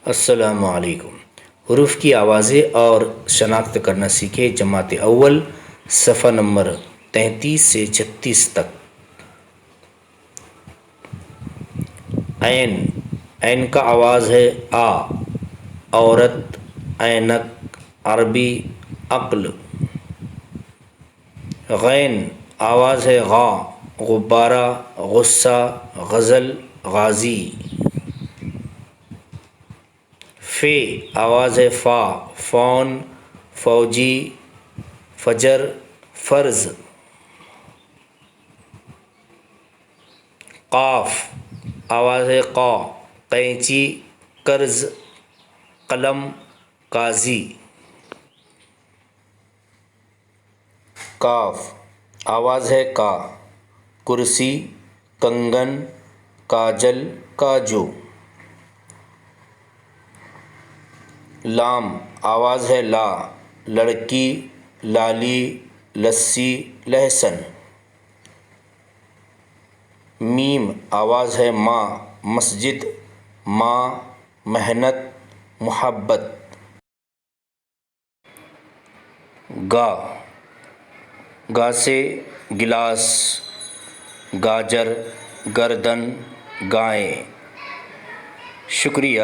السلام علیکم۔ حروف کی آوازیں اور شناخت کرنا سیکھے، جماعت اول، صفحہ نمبر 33 سے 36 تک۔ عین، عین کا آواز ہے آ، عورت، عینک، عربی، عقل۔ غین، آواز ہے غا، غبارہ، غصہ، غزل، غازی۔ فے، آواز ہے فا، فون، فوجی، فجر، فرض۔ قاف، آواز ہے قا، قینچی، قرض، قلم، قاضی۔ کاف، آواز ہے کا، کرسی، کنگن، کاجل، کاجو۔ لام، آواز ہے لا، لڑکی، لالی، لسی، لہسن۔ میم، آواز ہے ماں، مسجد، ماں، محنت، محبت۔ گا، گا سے گلاس، گاجر، گردن، گائیں۔ شکریہ۔